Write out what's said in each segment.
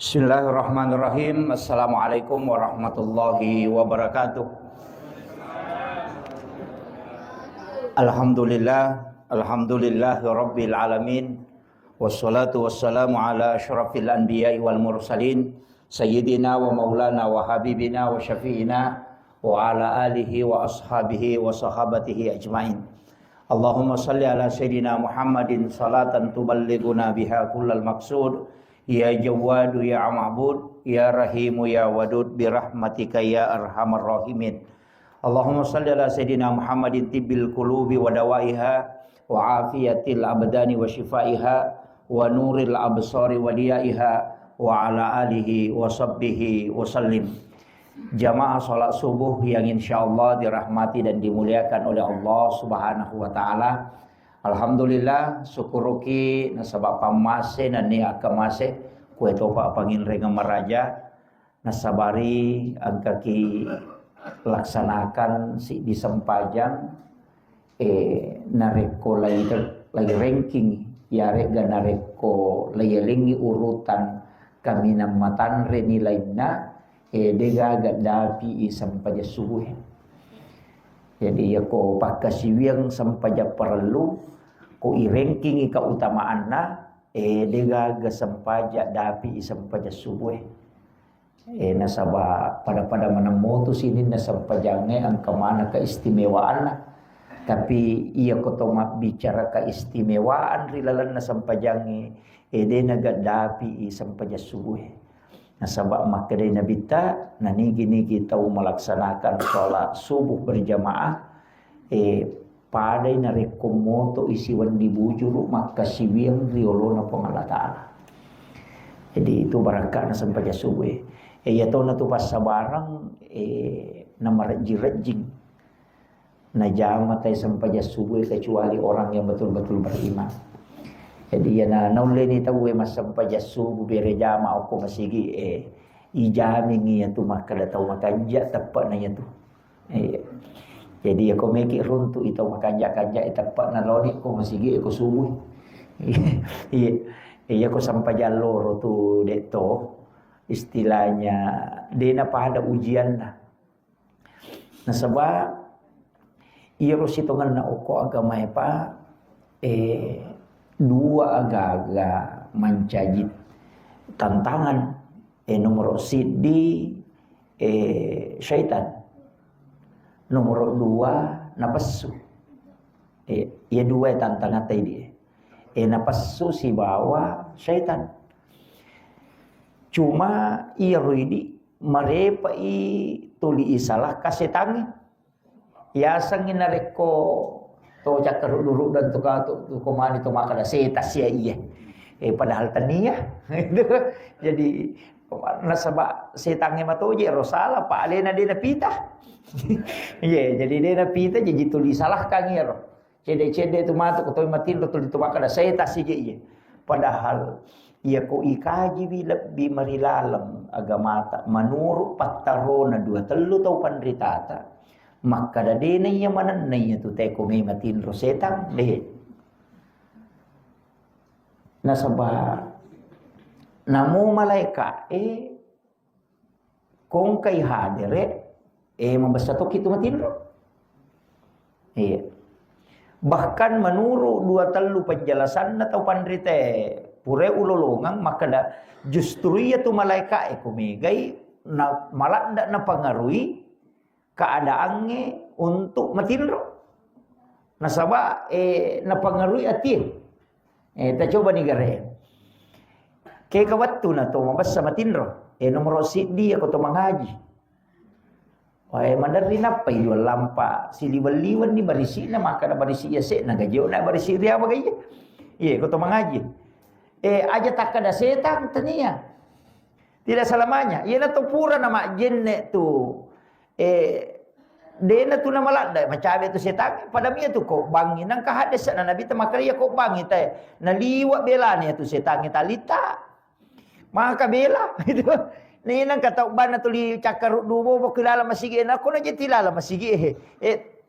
Bismillahirrahmanirrahim. Assalamualaikum warahmatullahi wabarakatuh. Alhamdulillahi rabbil alamin. Wassalatu wassalamu ala asyrafil anbiya'i wal mursalin sayyidina wa maulana wa habibina wa syafi'ina wa ala alihi wa ashabihi wa sahabatihi ajmain. Allahumma salli ala sayyidina Muhammadin salatan tuballighuna biha kullal maqsud. Ya Jawadu ya Ma'bud, ya Rahimu ya Wadud, birahmatika ya Arhamar Rahimin. Allahumma salli ala Sayyidina Muhammadin tibbil qulubi wa dawaiha, wa afiyatil abdani wa shifaiha, wa nuril absari wa diyaiha, wa ala alihi wa sahbihi wa sallim. Jamaah salat subuh yang insyaallah dirahmati dan dimuliakan oleh Allah Subhanahu wa taala. Alhamdulillah syukuruki nasabak pamase na ni akamase kue topa pangin renga maraja nasabari agaki laksanakan si di sempajang nareko lagi ranking ya rega nareko layelingi urutan kami namatan reni lainna dega gadapi sampaja subuh. Jadi ya ko pakasiwiang sampaja perlu ko i-ranking kautamaan na dega sampaja dapi sampaja subuh. Nasaba pada manamoto sini na sampajange ang kamana kaistimewaan na. Tapi iya ko to bicara kaistimewaan rilalan na sampajange de nagadapi sampaja subuh. Nasaba makadai nabita nanigi-nigi tau melaksanakan sholat subuh berjamaah padai narekomoto isiwan dibujuru maka siwing riolona pangala ta'ala. Jadi itu barangkali sampai subuh ya tau na tu pas sabarang na marajing na jama tay sampai subuh kecuali orang yang betul-betul beriman. Jadi ya na nauleni tahu mas sampai subuh berjama aku masigi ijami ngiya tu makada tahu makanja tepat nanya tu. Jadi aku meki runtu itu makanja-kanja tepat na lori aku masigi aku subuh. Iya aku sampai jalur tu deto istilahnya dena pada ujian nah. Nah sebab iya rositongan na uko agama pa dua agak-agak mencajit tantangan nomor sidi syaitan, nomor dua napasu ya dua tantangan tadi napasu si bawa syaitan cuma iya ruidi marepa tuli isalah kasetangi ya sangin nareko to cakar dulu dan tu komani tu makada setas ya iya padahal tania jadi nasaba setange matoje rosala pa alena dena pita iya jadi dena pita jadi tuli salah kangiro cede tu matu ko to matin tu tu makada setas iya padahal ia ko ikaji bi marilalam agamata manuru pattarona dua telu tau pandritata maka dade na iya manan na iya tu teko may matin rosetang deh nasaba namo malaika kung kay hadere mabasa to kitu matin ro bahkan menuru dua telu penjelasan na tau pandrite pure ulolongang maka da justru iya tu malaika kumigay na malanda na pangarui keadaannya untuk matinro nasaba napangaruhi atin ta coba ni gare kay kawattu na to mabasa matinro nomor sidi ako to mangaji mandari napay dua lampa siliwan-liwan ni barisi na maka na barisi ya se nagajo na barisi ria bagay ko to mangaji aja takada setan tania tidak selamanya iya na to pura na majenne tu dena tu na malada macabe tu setan pada mia tu ko bangi nang kahades na nabi ta makariya ko bangi ta naliwa bela ni tu setan talita maka bela itu ni nang kata ban na tu li cakar dubo bo kilala masigi na ko na jetilala masigi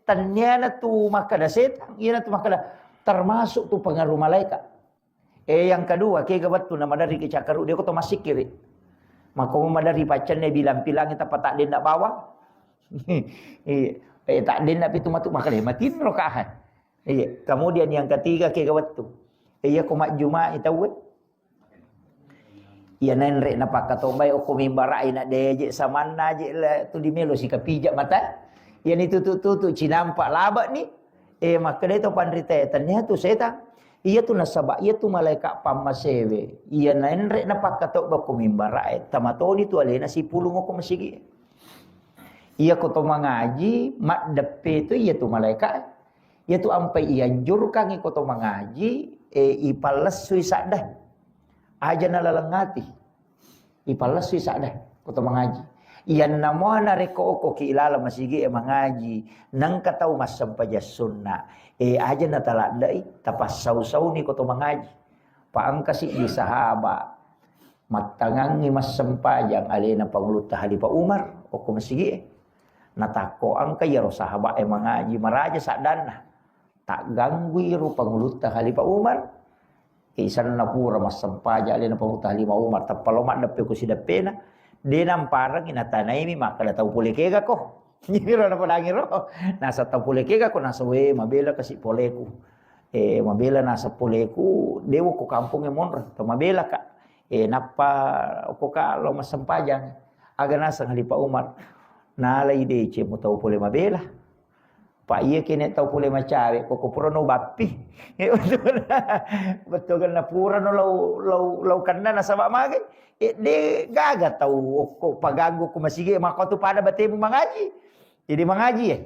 tanya na tu makada setan iya na tu makada termasuk tu pengaruh malaikat yang kedua kaya gabat tu nama dari ke cakaru dia ko to masik kiri Maka dari pacan dia bilang kita tak dia nak bawa. Tak dia nak pitu matu maka dia mati rakaat. Kemudian yang ketiga ke waktu. Iya kumat Jumat itu weh. Iya nenrek napa kata baik aku mimbarai nak deje samana je lah tu di melo si kapijak mata. Yang itu tu Cina nampak labak ni. Maka dia tu pandrita ternyata tu setan. Ia tu nasabak, ia tu malaikat pamasewe. Ia nenrek napa kata baku mimbarai. Tamatoni tu alena si pulung aku masigi. Ia koto mengaji, mak depe tu ia tu malaikat. Ia tu ampai ia anjurkan ia koto mengaji, ipalas sui sakdah. Aja nalalengati. Ipalas sui sakdah koto mengaji. Ia namo na reko oko ki ilala masigi mengaji. Nang katau masam paja sunnah. Aja na taladai tapas sau-sau ni koto mengaji. Paang kasih di sahabat. Matangang ni masam pajang alena panguluta halipa Umar oko masigi. Natako ang kaya ro sahabat mengaji maraja sadana. Tak ganggu ro panguluta halipa Umar. Isan na pura masam paja alena panguluta halipa Umar tapalomat dape ko si dapena. Dia namparang inatanay mi maka na tau puli kega ko. Nyiro na padangi ro. Nasa tau puli kega ko nasa we mabela kasi poleku. Mabela nasa poleku dewo ko kampung e monro. To mabela ka. Napa ko ka lo masampajang. Aga nasa halipa Umar. Nalay de che mo tau puli mabela. Pa iya kini tau puli macawe ko pura no bapi. Betul kan na pura no lau kanna nasa mamagay. Dia gagal tahu kok paganggu ku masigi maka tu pada batemu mengaji. Jadi mengaji ya.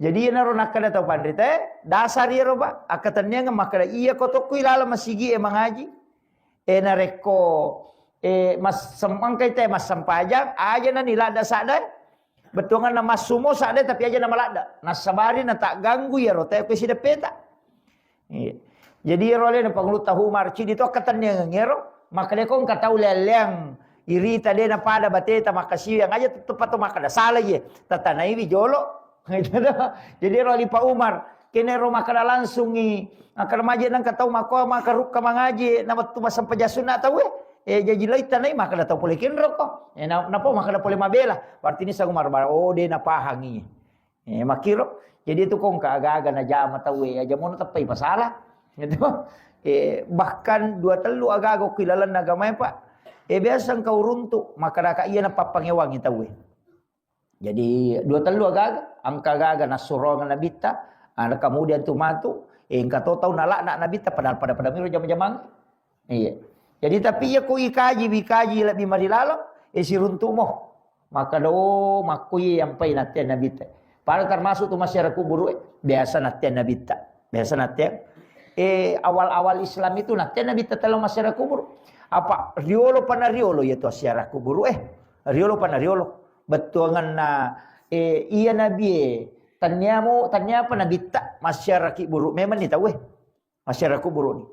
Jadi naro nakada tahu pandrita dasar ya roba akatannya maka iya koto ku ilala masigi mengaji. Nareko mas semangkai teh mas sampajang aja na nilada sadar. Betul kan nama sumo sadar tapi aja nama lada. Nasabari na tak ganggu ya rote ku sida peta. Jadi role na pangulu tahu marci itu akatannya ngero. Maka dia kong katau leleng irita dia na pada bateta makasih yang aja tepat tu maka dah salah je tata naiwi jolo. Jadi roli Pak Umar kene ro maka langsung ni akan maje nang katau maka ruk ka mangaji na tu masam pajasuna tahu jadi lai tanai maka dah tahu boleh kenro ko. Napa maka dah boleh mabela. Berarti ni sa Umar dia na pahangi. Makiro. Jadi tu kong ka aga-aga na jama tahu aja mo tapai masalah. Gitu. Bahkan dua telu agago kilalan agama pak. Biasa kau runtuk maka raka iya na papangewangi tahu. Jadi dua telu agaga angka agaga na surongan nabita. Kemudian tu matu engka tahu nalak nak nabita padahal pada miro jam-jamang. Iya. Jadi tapi ya ku ikaji lebih mari lalo si runtuk mo. Maka do makui yang pai natian nabita. Padahal termasuk tu masyarakat kuburu biasa natian nabita. Biasa natian awal-awal Islam itu Nabi tetelo masyarakat kubur. Apa riolo pana riolo yaitu masyarakat kubur riolo pana riolo. Betul ngana iya Nabi tanya apa Nabi tak masyarakat kubur. Memang ni tahu masyarakat kubur ni.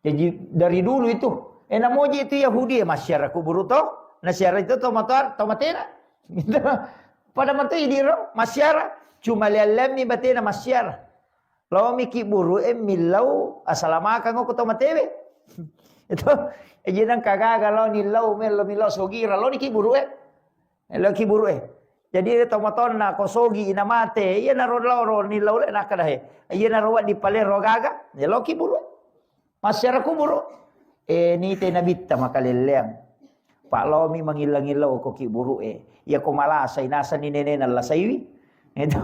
Jadi dari dulu itu namoji itu Yahudi masyarakat kubur to. Masyarakat itu tomatena. Gitu. Pada mata idiro masyarakat cuma lialam ni batena masyarakat. Lawa miki buru milau asalamakan ko to matebe. Ito ejinang kagaga lo ni lau melo milau sogira lo ni ki buru lo ki buru Jadi tomaton na kosogi ina mate iya na ro ni lau le nakada iya na ro di pale rogaga ya lo ki buru. Masyarakat buru ni te nabitta makaleleng. Pak lo mi mangilang-ilau ko ki buru iya ko malasa inasa ni nene na lasaiwi. Ito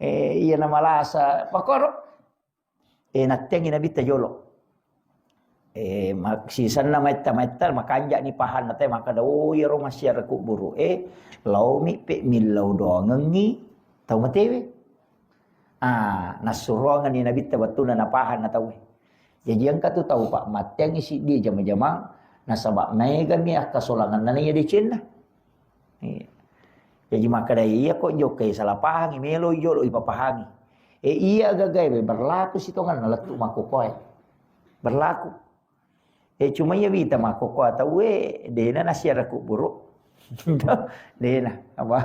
iya na malasa pakoro natyang inabita jolo maksisan na maita makanja ni pahan na tayo makadaw yaro masyarakat buru lau mi pe milau doang ngi tau matewe nasuruangan ni nabita batu na napahan na tawe jadi yang katu tahu pak matyang isi dia jama-jama nasabak megan mi kasolangan na niya di China. Jadi maka dari iya kok jokai salah pahangi melo jolo ipapahangi. Iya gagay berlaku sitongan naletu makokoy. Berlaku. Cuma ya bita makokoy tahu dena nasyara ku buruk. Dena apa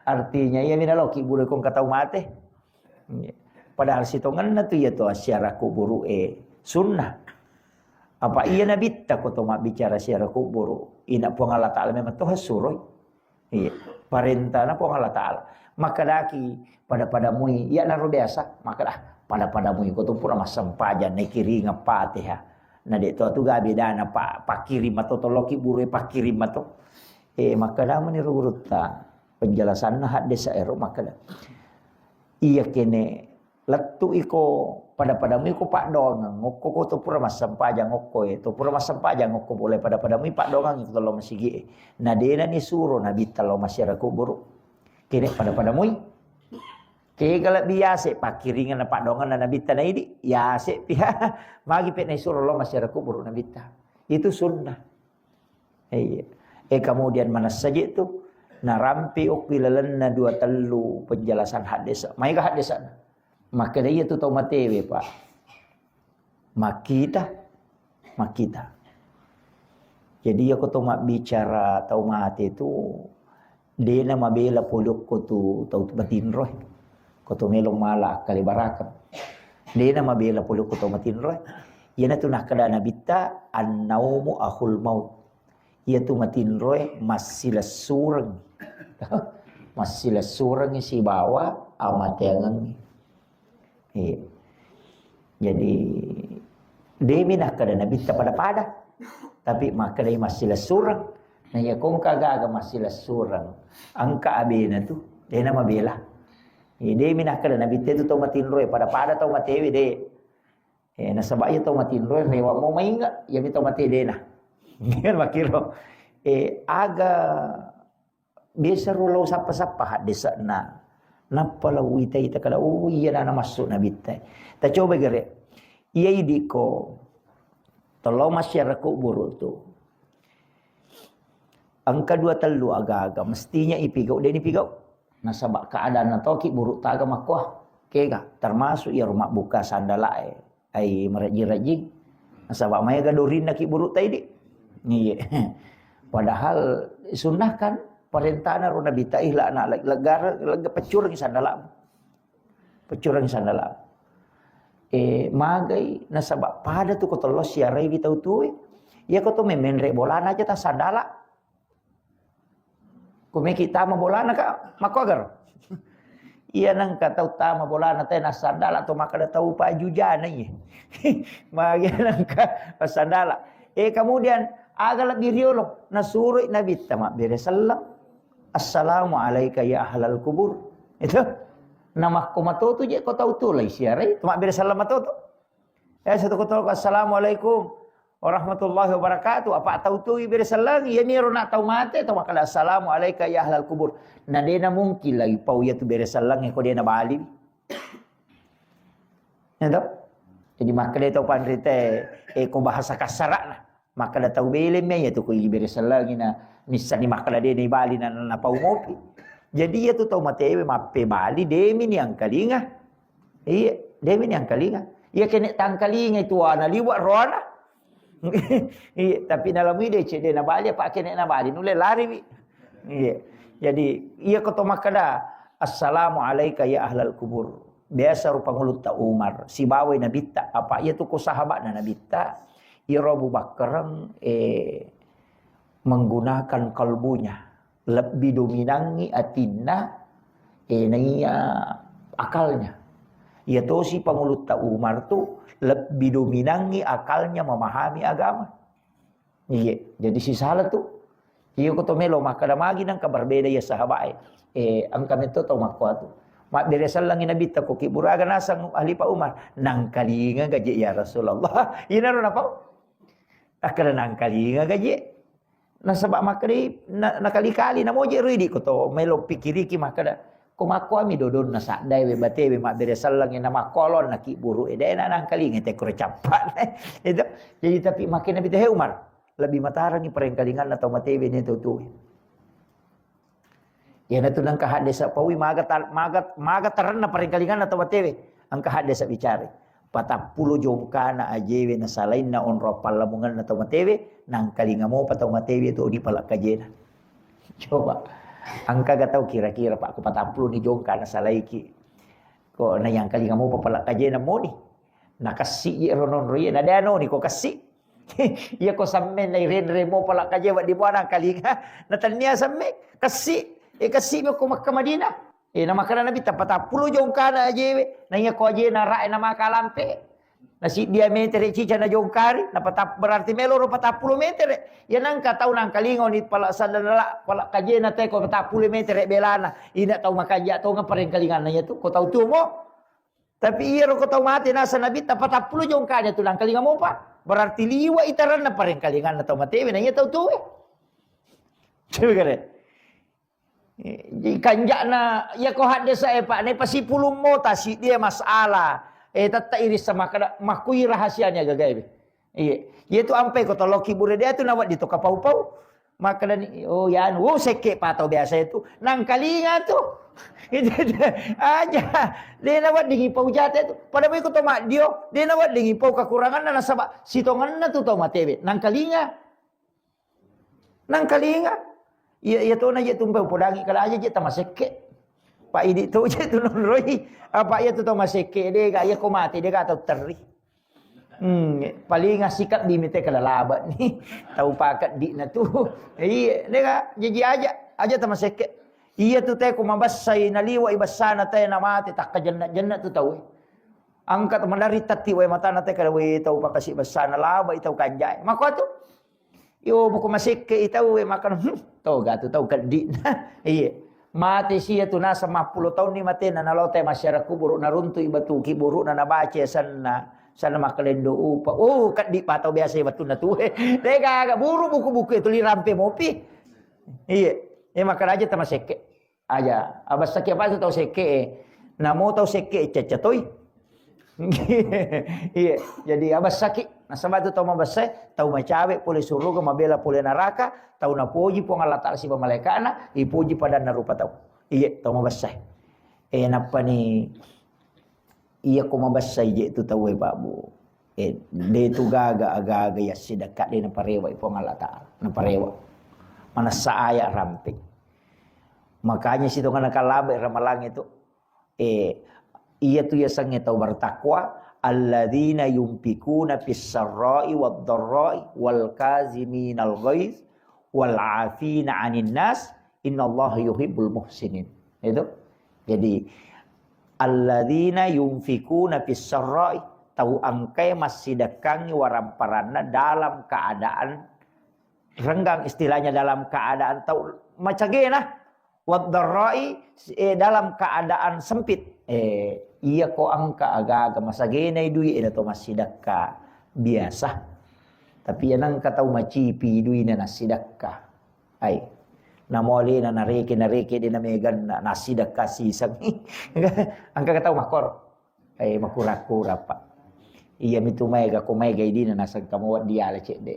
artinya ya minaloki buruk kong katau mate. Padahal sitongan na tu ya tu asyara ku buruk sunnah. Apa iya nabi tak ko mak bicara siara kubur. Ina po Allah Ta'ala memang Tuhan suruh. Iya. Perintah na po Allah Ta'ala. Maka daki pada mui ya naruh biasa. Maka dah pada mui ko tu pura masampajan na kiri ngapate ha. Na dito tu gabi dana pa kiri mato toloki buru pa kiri mato. Maka dah menirurut ta penjelasan na hadis ero maka dah. Iya kene letu iko pada mu iko pak dongang ngoko ko to pura masampajan ngoko itu pura masampajan ngoko boleh pada mu pak dongang itu lo masigi. Na dena ni suruh nabi talo masyarakat kubur. Kene pada mu kaya kalau biasa pakiringan na pak dongan na nabi tanah ini ya se pihak magi pet na suruh lo masyarakat kubur nabi ta. Itu sunnah. Kemudian mana saja itu narampi ukilalanna dua telu penjelasan hadis. Mai ka hadisan. Maka dia tu tahu matewe pak. Makita. Jadi aku tahu mak bicara tahu mati itu dia nama bela poluk ko tu tahu batin roh. Ko tu melong mala kali barakat. Dia nama bela poluk ko tahu batin roh. Ia tu nak kada nabita an-naumu akhul maut. Ia tu matin roh masih surang. Masih surang si bawa amat yang jadi dia minah kada nabi pada tapi maka dia masih surang nanya kong kagak masih surang angka abena tu dia nama bela dia minah kada nabi tu tau matin roy pada tau matewi dia nasabaya tau matin roy rewa mau main enggak ya tau mati dia nah kan makiro aga biasa rulau sapa-sapa hadis na napala wita ita kada iya na masuk nabi ta. Ta coba gere. Iya idiko tolo masyarakat kubur tu. Angka 2 telu aga-aga mestinya ipigau dia ipigau. Nasabak keadaan na toki buruk taga makwah. Kega termasuk ya rumah buka sandala ai meraji-raji. Nasabak maya gadorin nak buruk ta idi. Iya. Padahal sunnah kan perintahna ro nabi ta ihla anak legara pecurang sandalam. Magai nasabak pada tu ko tolo siarai vi tau tu. Ya ko to memenre bolana aja ta sandala. Ko me kita ma bolana ka makogar. Iya nang kata utama bolana ta na sandala to maka da tau pa jujana ye. Magai nang ka sandala. Kemudian agak lebih riolo nasuruh nabi ta ma bere sallam. Assalamu alayka ya ahlal kubur. Itu nama komato tu je kau tahu tu lah siarai. Mak beri salam atau tu. Satu kau tahu assalamualaikum warahmatullahi wabarakatuh. Apa tahu tu beri salam? Ya ni nak tahu mati atau makala assalamu alayka ya ahlal kubur. Nah dia na mungkin lagi pau ya tu beri salam yang kau dia na bali. Ya tahu. Jadi maka dia tahu pandrite kau bahasa kasarak lah. Maka dia tahu belemnya ya tu kau beri salam na. Misalnya makala dia ni bali na pau ngopi. Jadi ya tu tahu matewe mape bali demi ni ang kalinga. Iya, demi ni ang kalinga. Iya kena tang kalinga itu ana liwat roana. Iya, tapi dalam ide cede na bali apa kena na bali nule lari wi. Iya. Jadi iya ko to makada assalamu alayka ya ahlal kubur. Biasa rupa ngulut ta Umar, si bawai nabitta apa iya tu ko sahabat na nabitta. Iya Abu Bakar menggunakan kalbunya lebih dominangi atina akalnya. Ya to si pangulut ta Umar tu lebih dominangi akalnya memahami agama. Iya, jadi si salah tu. Iya ko to melo maka magi nang kabar beda ya sahabat. Ang kami to makwa tu. Mak beresan lang nabi ta ko kiburaga nasang ahli pa Umar nang kalinga gaji ya Rasulullah. Ina ro napa? Akala nang kalinga gaji. Nasabak makri nakali-kali na moje ridi ko to melo pikiri ki makada kumakwa mi dodon na sadai we batewe mak beresan lang ina makolon na kiburu ede na nang kalinga te kure capat. Itu jadi tapi makin nabi teh Umar lebih matarang ni perengkalingan atau matewe ni tu. Ya na tunang kahadis sa pawi maga taran na perengkalingan atau matewe ang kahadis sa bicari. 40 jongka na ajewe na salain na onro palamungan na matewe nang kalinga mo pataw matewe to di pala kajena. Coba angka gatau kira-kira pak 40 ni jongka na salaiki. Ko na yang kalinga mo papala kajena mo ni. Nakasi ronon roye na dano ni ko kasi. Ia ko samme na irenre mo pala kaje wa di mo nang kalinga. Natanya samme kasi kasi mo ko Makkah Madinah. Na makana nabi tapatapulo jong kana aje na iya ko aje na rae na makalampe. Na si dia meter cica na jong kari na patap berarti meloro 40 meter. Yan ang kataw nang kalingaw ni pala sa dala pala kaje na te ko 40 meter belana. Ina taw makaja taw nga pareng kalingan na to ko taw tumo. Tapi iya ro ko taw mati nasa nabi tapatapulo jong kanya tulang kalinga mo pa. Berarti liwa itaran na pareng kalingan na taw mati na iya taw tuwe. Coba kare. Kanjak na ya ko hadde sa pak ne pasipulong mo ta si dia masalah. Tata iris sama kada makui rahasianya gagay. Iya. Yaitu ampai ko toloki bure dia tu nawat dito kapau-pau. Maka dan oh yan, seke patau biasa itu. Nang kalinga tu. Itu aja. Dia nawat dingi pau jate tu. Pada mai ko to mak dio, dia nawat dingi pau kekurangan na nasaba sitongan na tu to matebe. Nang kalinga. Nang kalinga. Iya to na je tumpau podangi kala aja je tamaseke. Pak idi tu je tu nonroi. Apa ia tu tahu masih ke dia gaya ko mati dia kata teri. Paling sikap di mite kala labat ni. Tahu pakat di na tu. Iya dia jadi aja tu masih ke. Iya tu teh ko mabasay naliwa ibasana teh na mati tak ka jannat tu tahu. Angkat mandari tati we mata na teh kala we tahu pa kasi basana laba itaw kanjay. Mako tu. Yo buku masih ke itaw we makan to gato tahu kadi. Iya. Mati siya tu nasa 50 tahun ni mati na nalote masyarakat kuburu na runtu ibatu kiburu na nabace sana makalendo upa. Oh kat di patau biasa batu na tu. Deka agak buru buku-buku itu li rampe mopi. Iya. Makan aja tama seke. Aja. Abas sakit apa tu tahu seke. Namo tahu seke cecetoy. Iya. Jadi abas sakit. Nah sama tu tahu mabasay. Tahu macawe pulih suruga mabela pulih naraka. Tahu na puji po nga latak si pamalekana, ipuji pada na rupa tahu. Iya, tahu mabasay. Napa ni iya ko mabasay je itu tahu babu. De tu aga ya sidakat de na parewa ipo nga latak. Na parewa. Mana saaya ramping. Makanya situ nga nakalabe ramalang itu. Iya tu ya sange tahu bertakwa. Alladzina yumpikuna fis sarra'i wad dharra'i wal kaziminal ghaiz wal 'afina 'anil nas innallaha yuhibbul muhsinin. Itu. Jadi alladzina yunfikuna fis sarra'i tahu angkai masih dakangi waramparana dalam keadaan renggang istilahnya dalam keadaan tahu macagena wad dharra'i dalam keadaan sempit. Iya ko angka aga-aga masagena duit ina to masidakka biasa. Tapi yanang kataw macipi duit na nasidakka. Ay. Namoli na nareke di na megan na nasidakka sisag. Angka kataw makor. Ay makura-kura pa. Iya mitumega ko mega di na nasag kamuat diala cek de.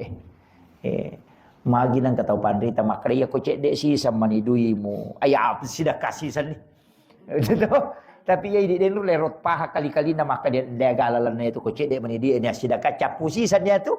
Magi nang kataw pandrita makriya ko cek de sisam manidui mo. Ay sidakka sisan ni. Tapi ya dia lu lerot paha kali-kali na maka dia galalan na itu ko cek de manidi dia sidakka capusisan dia tu.